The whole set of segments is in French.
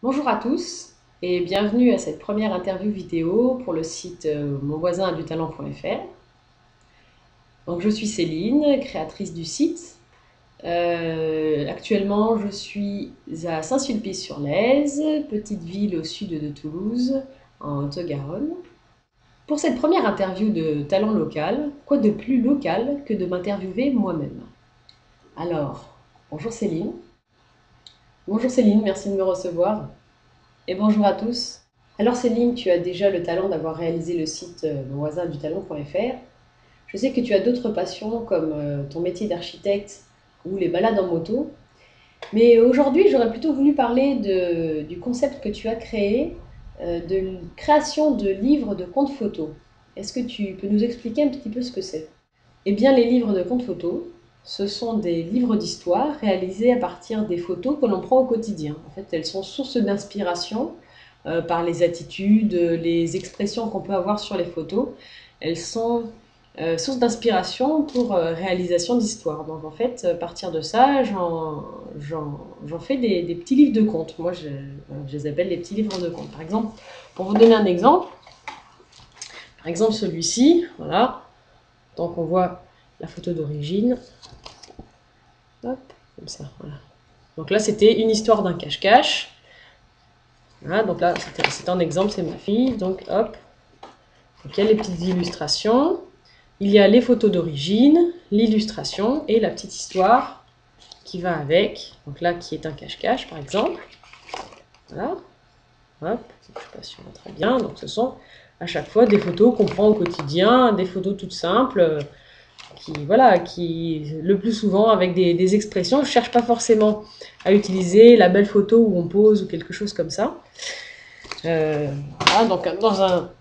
Bonjour à tous et bienvenue à cette première interview vidéo pour le site monvoisinaduttalent.fr. Donc je suis Céline, créatrice du site. Actuellement je suis à Saint-Sulpice-sur-Lèze, petite ville au sud de Toulouse, en Haute-Garonne. Pour cette première interview de talent local, quoi de plus local que de m'interviewer moi-même? Alors, bonjour Céline. Bonjour Céline, merci de me recevoir. Et bonjour à tous. Alors Céline, tu as déjà le talent d'avoir réalisé le site monvoisinaduttalent.fr. Je sais que tu as d'autres passions comme ton métier d'architecte ou les balades en moto. Mais aujourd'hui, j'aurais plutôt voulu parler du concept que tu as créé de création de livres de comptes photos. Est-ce que tu peux nous expliquer un petit peu ce que c'est? Eh bien, les livres de comptes photos, ce sont des livres d'histoire réalisés à partir des photos que l'on prend au quotidien. En fait, elles sont source d'inspiration par les attitudes, les expressions qu'on peut avoir sur les photos. Elles sont source d'inspiration pour réalisation d'histoire. Donc en fait, à partir de ça, j'en fais des petits livres de contes. Moi, je les appelle les petits livres de contes. Par exemple, pour vous donner un exemple, celui-ci, voilà. Donc on voit la photo d'origine. Hop, comme ça, voilà. Donc là, c'était une histoire d'un cache-cache. Voilà, donc là, c'est un exemple, c'est ma fille. Donc hop, donc il y a les petites illustrations. Il y a les photos d'origine, l'illustration et la petite histoire qui va avec. Donc là, qui est un cache-cache, par exemple. Voilà. Hop, je ne sais pas si on voit très bien. Donc ce sont à chaque fois des photos qu'on prend au quotidien, des photos toutes simples, qui le plus souvent avec des expressions. Je ne cherche pas forcément à utiliser la belle photo où on pose ou quelque chose comme ça. Voilà, donc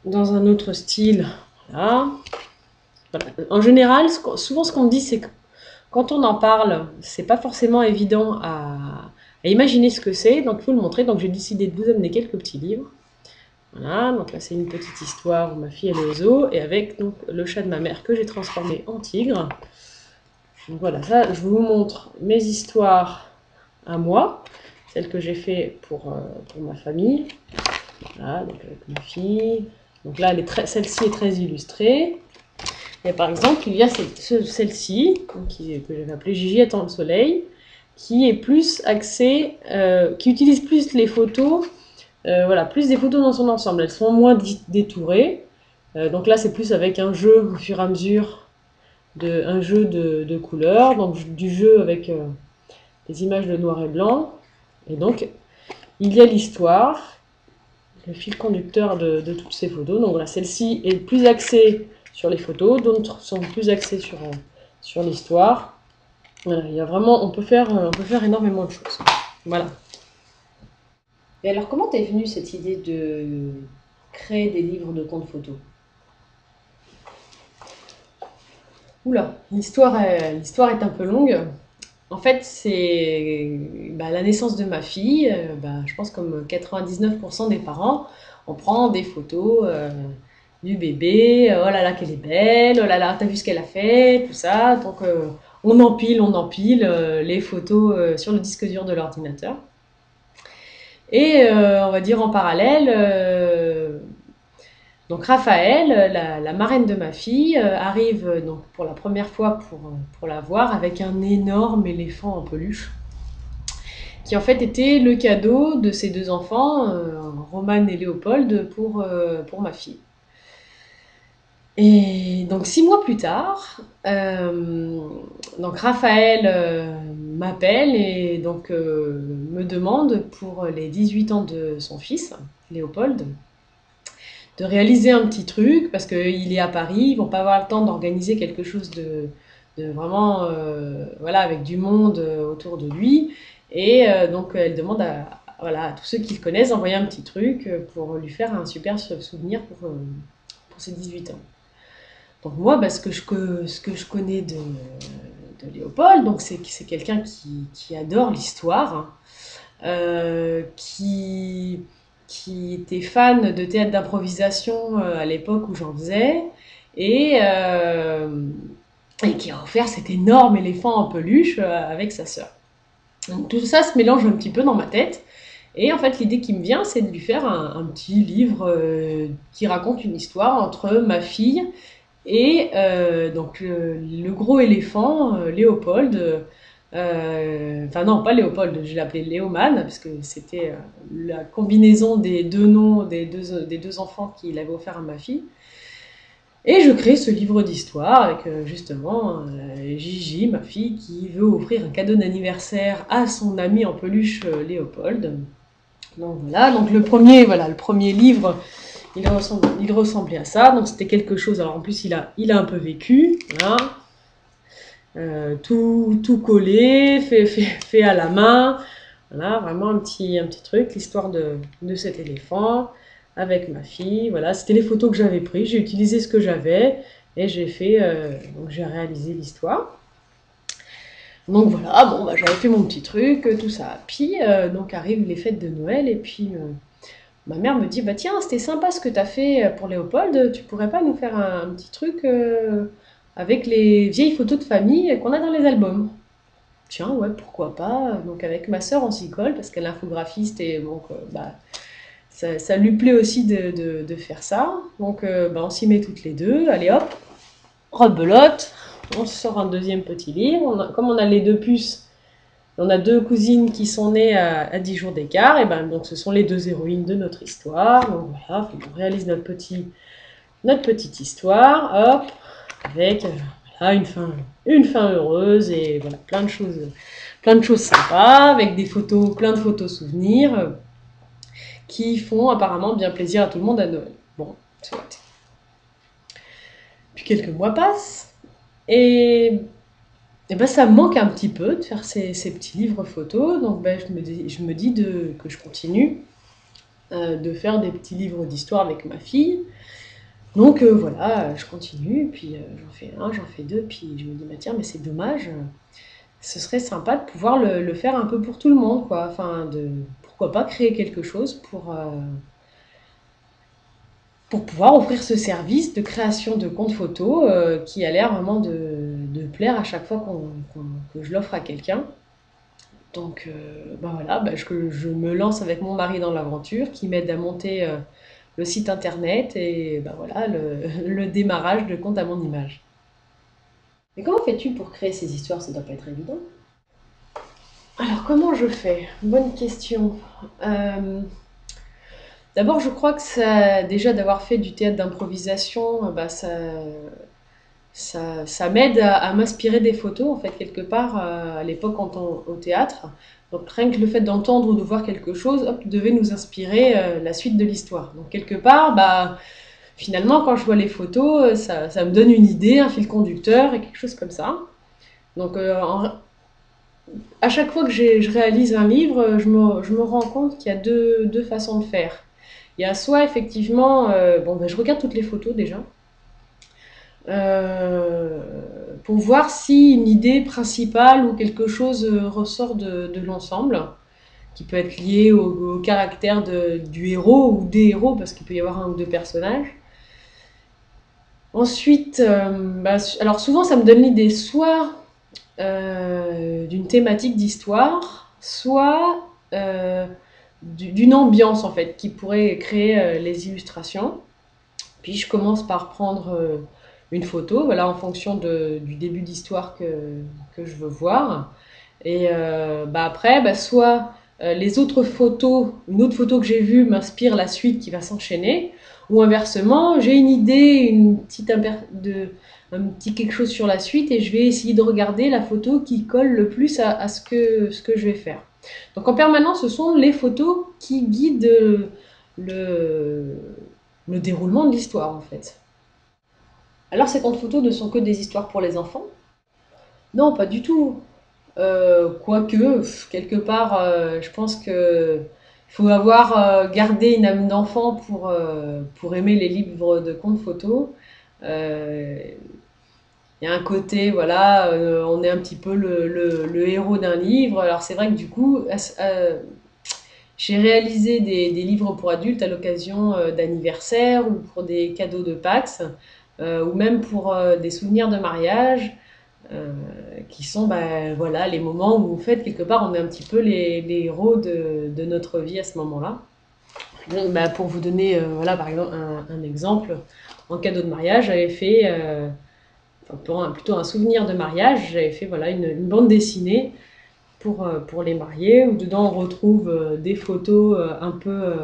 dans un autre style, voilà. Voilà. En général, souvent ce qu'on dit, c'est que quand on en parle, c'est pas forcément évident à imaginer ce que c'est, donc il faut le montrer. Donc j'ai décidé de vous amener quelques petits livres. Voilà, donc là c'est une petite histoire où ma fille est au zoo, et avec donc, le chat de ma mère que j'ai transformé en tigre. Donc voilà, ça je vous montre mes histoires à moi, celles que j'ai fait pour ma famille. Voilà, donc avec ma fille. Donc là, celle-ci est très illustrée. Et par exemple, il y a celle-ci, que j'avais appelée Gigi attend le soleil, qui est plus axée, qui utilise plus les photos, voilà, plus des photos dans son ensemble. Elles sont moins détourées. Donc là, c'est plus avec un jeu au fur et à mesure, un jeu de couleurs, donc du jeu avec des images de noir et blanc. Et donc, il y a l'histoire, le fil conducteur de toutes ces photos. Donc voilà, celle-ci est plus axée sur les photos, d'autres sont plus axées sur l'histoire. Voilà, il y a vraiment, on peut faire énormément de choses. Voilà. Et alors, comment t'es venue cette idée de créer des livres de contes photos? Oula, l'histoire est un peu longue. En fait, c'est la naissance de ma fille. Je pense comme 99% des parents, on prend des photos du bébé. Oh là là, qu'elle est belle. Oh là là, t'as vu ce qu'elle a fait, tout ça. Donc, on empile les photos sur le disque dur de l'ordinateur. Et on va dire en parallèle, donc Raphaël, la marraine de ma fille, arrive donc pour la première fois pour la voir avec un énorme éléphant en peluche, qui en fait était le cadeau de ses deux enfants, Roman et Léopold, pour ma fille. Et donc 6 mois plus tard, donc Raphaël m'appelle et donc me demande pour les 18 ans de son fils, Léopold, de réaliser un petit truc parce qu'il est à Paris, ils vont pas avoir le temps d'organiser quelque chose de vraiment voilà, avec du monde autour de lui. Et donc elle demande à tous ceux qui le connaissent d'envoyer un petit truc pour lui faire un super souvenir pour ses 18 ans. Donc moi, ce que je connais de Léopold, donc c'est quelqu'un qui adore l'histoire, hein, qui était fan de théâtre d'improvisation à l'époque où j'en faisais, et qui a offert cet énorme éléphant en peluche avec sa sœur. Donc tout ça se mélange un petit peu dans ma tête, Et en fait, l'idée qui me vient, c'est de lui faire un petit livre qui raconte une histoire entre ma fille et donc le gros éléphant, Léopold. Enfin non, pas Léopold, je l'ai appelé Léoman, parce que c'était la combinaison des deux noms des deux enfants qu'il avait offert à ma fille. Et je crée ce livre d'histoire avec justement Gigi, ma fille, qui veut offrir un cadeau d'anniversaire à son ami en peluche Léopold. Donc voilà, donc le premier livre, il ressemblait à ça. Donc c'était quelque chose. Alors en plus, il a un peu vécu, voilà. Tout collé, fait à la main. Voilà, vraiment un petit truc, l'histoire de cet éléphant avec ma fille. Voilà, c'était les photos que j'avais prises. J'ai utilisé ce que j'avais et donc j'ai réalisé l'histoire. Donc voilà, bon, bah, j'avais fait mon petit truc, tout ça. Puis, donc arrivent les fêtes de Noël, et puis ma mère me dit, bah tiens, c'était sympa ce que tu as fait pour Léopold, tu pourrais pas nous faire un petit truc avec les vieilles photos de famille qu'on a dans les albums? Tiens, ouais, pourquoi pas. Donc avec ma sœur, on s'y colle, parce qu'elle est infographiste, et donc bah, ça lui plaît aussi de faire ça. Donc bah, on s'y met toutes les deux, allez hop, rebelote. On sort un deuxième petit livre. Comme on a les deux puces, on a deux cousines qui sont nées à 10 jours d'écart, et ben donc ce sont les deux héroïnes de notre histoire. Donc voilà, on réalise notre petite histoire, hop, avec voilà, une fin heureuse, et voilà, plein de choses sympas, avec plein de photos souvenirs, qui font apparemment bien plaisir à tout le monde à Noël. Bon, soit. Puis quelques mois passent. Et ben, ça me manque un petit peu de faire ces petits livres photos, donc ben, je me dis que je continue de faire des petits livres d'histoire avec ma fille. Donc voilà, je continue, puis j'en fais un, j'en fais deux, puis je me dis, bah, tiens, mais c'est dommage, ce serait sympa de pouvoir le faire un peu pour tout le monde, quoi. Enfin, pourquoi pas créer quelque chose pour pouvoir offrir ce service de création de compte photo qui a l'air vraiment de plaire à chaque fois que je l'offre à quelqu'un. Donc ben voilà, je me lance avec mon mari dans l'aventure, qui m'aide à monter le site internet, et ben voilà le démarrage de compte à mon image. Mais comment fais-tu pour créer ces histoires? Ça doit pas être évident. Alors comment je fais? Bonne question. Euh, D'abord, je crois que déjà d'avoir fait du théâtre d'improvisation, bah, ça m'aide à m'inspirer des photos, en fait, quelque part, à l'époque au théâtre. Donc rien que le fait d'entendre ou de voir quelque chose, hop, devait nous inspirer la suite de l'histoire. Donc quelque part, bah, finalement, quand je vois les photos, ça me donne une idée, un fil conducteur et quelque chose comme ça. Donc à chaque fois que je réalise un livre, je me rends compte qu'il y a deux façons de faire. Il y a soit effectivement, bon, ben, je regarde toutes les photos déjà, euh, pour voir si une idée principale ou quelque chose ressort de l'ensemble, qui peut être lié au caractère du héros ou des héros, parce qu'il peut y avoir un ou deux personnages. Ensuite, bah, alors souvent ça me donne l'idée soit d'une thématique d'histoire, soit d'une ambiance en fait qui pourrait créer les illustrations. Puis je commence par prendre une photo, voilà, en fonction du début d'histoire que je veux voir. Et bah après, bah soit les autres photos, une autre photo que j'ai vue m'inspire la suite qui va s'enchaîner, ou inversement, j'ai une idée, un petit quelque chose sur la suite, et je vais essayer de regarder la photo qui colle le plus à ce que je vais faire. Donc en permanence, ce sont les photos qui guident le, le déroulement de l'histoire en fait. Alors ces comptes photos ne sont que des histoires pour les enfants? Non, pas du tout. Quoique, quelque part, je pense que il faut avoir gardé une âme d'enfant pour aimer les livres de contes photos. Euh, Il y a un côté, voilà, on est un petit peu le héros d'un livre. Alors c'est vrai que du coup, j'ai réalisé des livres pour adultes à l'occasion d'anniversaires ou pour des cadeaux de Pax, ou même pour des souvenirs de mariage, euh, qui sont voilà, les moments où en fait, quelque part, on est un petit peu les héros de notre vie à ce moment-là. Donc, pour vous donner voilà, par exemple un exemple, en cadeau de mariage, j'avais fait, plutôt un souvenir de mariage, j'avais fait voilà, une bande dessinée pour les mariés, où dedans on retrouve des photos un peu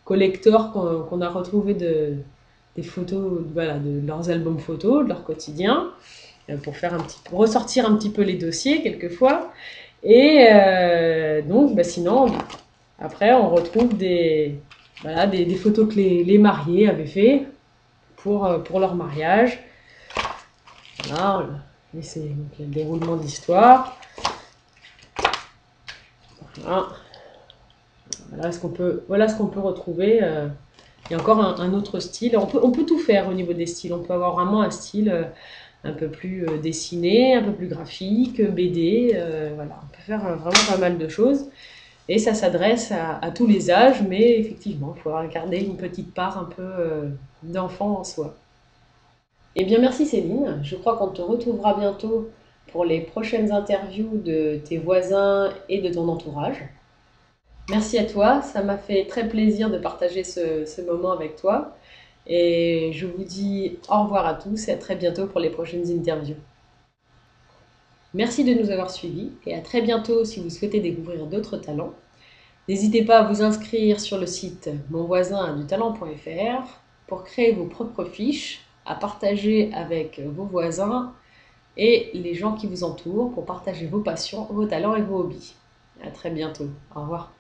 collector qu'on a retrouvées des photos voilà, de leurs albums photos, de leur quotidien, pour faire ressortir un petit peu les dossiers quelquefois. Et donc sinon, après on retrouve voilà, des photos que les mariés avaient fait pour leur mariage. Voilà, c'est le déroulement de l'histoire. Voilà. Voilà ce qu'on peut retrouver. Il y a encore un autre style. On peut tout faire au niveau des styles. On peut avoir vraiment un style un peu plus dessiné, un peu plus graphique, BD. Voilà, on peut faire vraiment pas mal de choses. Et ça s'adresse à tous les âges, mais effectivement, il faudra garder une petite part un peu d'enfant en soi. Eh bien, merci Céline. Je crois qu'on te retrouvera bientôt pour les prochaines interviews de tes voisins et de ton entourage. Merci à toi, ça m'a fait très plaisir de partager ce moment avec toi. Et je vous dis au revoir à tous et à très bientôt pour les prochaines interviews. Merci de nous avoir suivis et à très bientôt si vous souhaitez découvrir d'autres talents. N'hésitez pas à vous inscrire sur le site monvoisindutalent.fr pour créer vos propres fiches, à partager avec vos voisins et les gens qui vous entourent pour partager vos passions, vos talents et vos hobbies. À très bientôt. Au revoir.